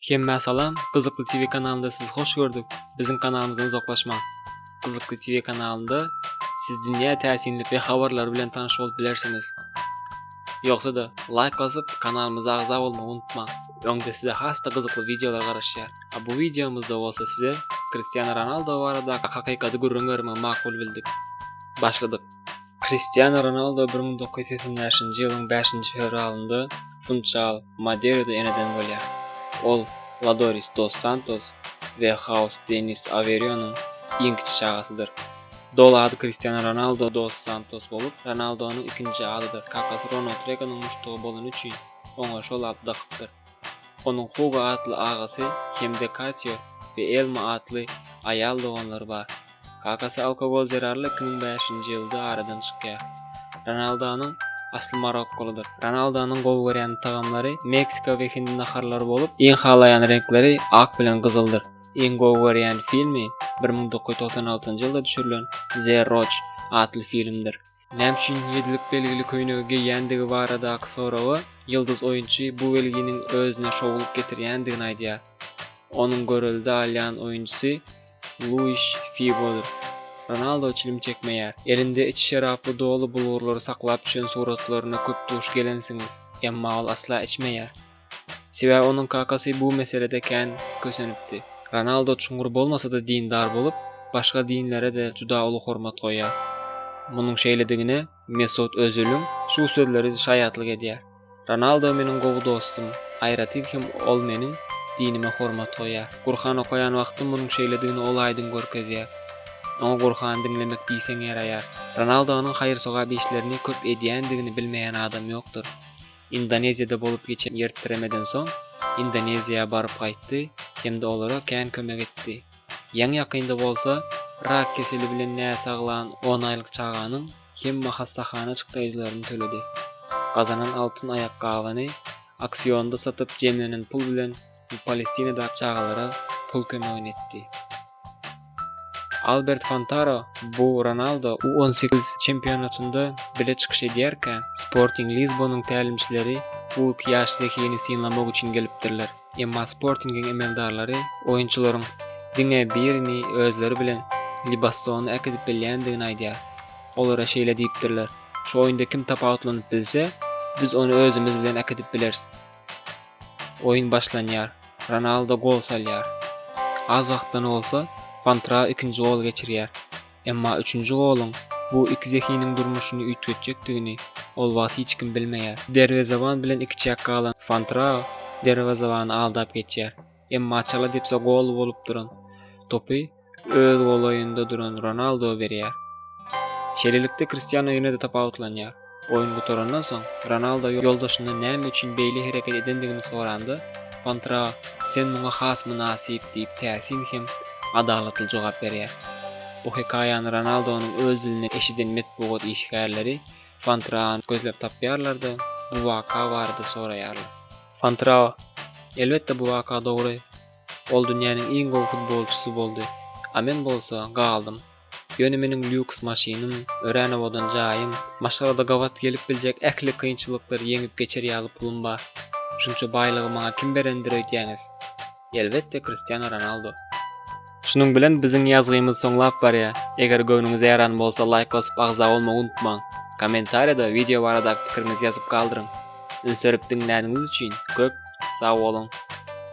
Hemme salam, Kızıklı TV kanalında siz hoş gördük. Bizim kanalımızdan uzaklaşma. Kızıklı TV kanalında siz dünya täsinli ve habarlar bilen tanış bolup bilersiniz. Yoksa da like basıp kanalımıza agza olmayı unutma. Öňde size hasta kızıklı videolar garaşýar. Bu videomuzda bolsa size Cristiano Ronaldo barada hakykaty görüňärmi makul bildik. Başladyk. Cristiano Ronaldo 1980 ýylyň 5-nji fevralynda Funchal, Madeira'da eneden bolýar. Ol Ladoris dos Santos ve Jose Denis Aveirio'nun iň kiçik çagasydyr. Dol ady Cristiano Ronaldo dos Santos bolup, Ronaldo'nun ikinji adydyr. Kakasy Ronald Reagan'ın muştugy bolan üçin oňa şol ady dakypdyr. Onuň Hugo adly agasy hemde Katio ve Elma adly ayal doganlary bar. Kakasy alkogol zararly 2005-nji ýylda aradan çykýar. Ronaldo'nun asly Marokkoludyr. Ronaldo'nun gowy görýän tagamlary Meksika we Hindi naharlary bolup, iň halaýan renkleri ak bilen gyzyldyr. Iň gowy görýän filmi 1996-njy ýylda düşürilen The Roach adly filmdir. Nämçin ýedilik belgili köýnegi giýýändigi baradaky soragy ýyldız oýunçy bu belginiň özüne şowluk getirýändigini aýdýar. Onuň göreldi alýan oýunçysy Luis Figo'dur. Ronaldo çilim çekmeýär. Elinde içi şaraply dolu bulgurlary saklap düşen suratlaryna köp duş gelensiňiz. Emma ol asla içmeýär. Sebäbi onuň kakasy bu meselede kän kösenipdi. Ronaldo çuňgur bolmasa da dindar bolup, başga dinlere de juda uly hormat goýar. Munyň şeýledigine Mesut Özil'in şu sözleri şaýatlyk edýär. Ronaldo meniň gowy dostum, aýratyp hem ol meniň dinime hormat goýar. Gurhan okaýan wagtym munyň şeýledigini ol aýdyn görkezýär. Oňa Gurhan dinlemek diýseň ýaraýar. Ronaldo'nun haýır soga işlerini köp edýändigini bilmeýän adam ýokdur. Indoneziýada bolup geçen ýertiremeden soň Indoneziýa baryp gaýtdy, hemde olara kän kömek etdi. Ýaň ýakynda bolsa, rak keseli bilen näse aglan 10 aýlyk çaganyň hemme hassahana çykdyjlaryny töledi. Gazanan altyn ayakkabany aksionda satyp jemlenen pul bilen Palestinada çagalara pul kömegini etdi. Albert Fantaro bu Ronaldo U18 çempionatında bile çıkış edýärkä, Sporting Lisbon'un tälimçileri bu ýaşlyk ýeni synlamak üçin gelipdirler. Emma Sporting'in emeldarlary oýunçylaryň diňe birini özleri bilen libasyony äkedip bilýändigini aýdýar. Olara şeýle diýipdirler: "Şu oýunda kim tapawutlanyp bilse, biz onu özümiz bilen äkedip bileriz." Oýun başlanýar. Ronaldo gol salýar. Az wagtdan bolsa Fantara ikinji gol geçirýär. Emma üçünji golun bu iki zehiniň durmuşyny üýtgetjekdigini ol wagt hiç kim bilmeýär. Derwezawan bilen iki çäkkä alan Fantara derwezawany aldap geçýär. Emma çala depse gol bolup duran topy öz golaýynda duran Ronaldo berýär. Şeýlelikde Cristiano ýene de tapawutlanýar. Oýun gutarandan soň Ronaldo ýoldaşyna näme üçin beýle hereket edendigini soranda, Fantara "Sen muňa has münasip" diýip täsin hem adalatly jogap berýär. Bu hekaýany Ronaldo'nun öz diline eşiden metbuat işgärleri Fantara'ny gözläp tapýarlar-da, bu waka barada soraýarlar. Fantara: "Elbetde bu waka dogry. Ol dünýäniň iň gowy futbolçysy boldy. A men bolsa galdym. Ýöne meniň lüks maşinym, öränewodan jaýym, maşgalada gawat gelip biljek ähli kynçylyklary ýeňip geçerýäli pulum bar. Şunça baýlygy maňa kim berendir öýdýäňiz?" Elbetde Cristiano Ronaldo. Şunun bilen biziň ýazgymyz soňlap barýar. Eger göwnüňiz ýaran bolsa like basyp agza bolmagy unutmaň. Kommentariýada video barada pikirinizi ýazyp galdyryň. Ünsörüp dinlädiňiz üçin köp sag bolun.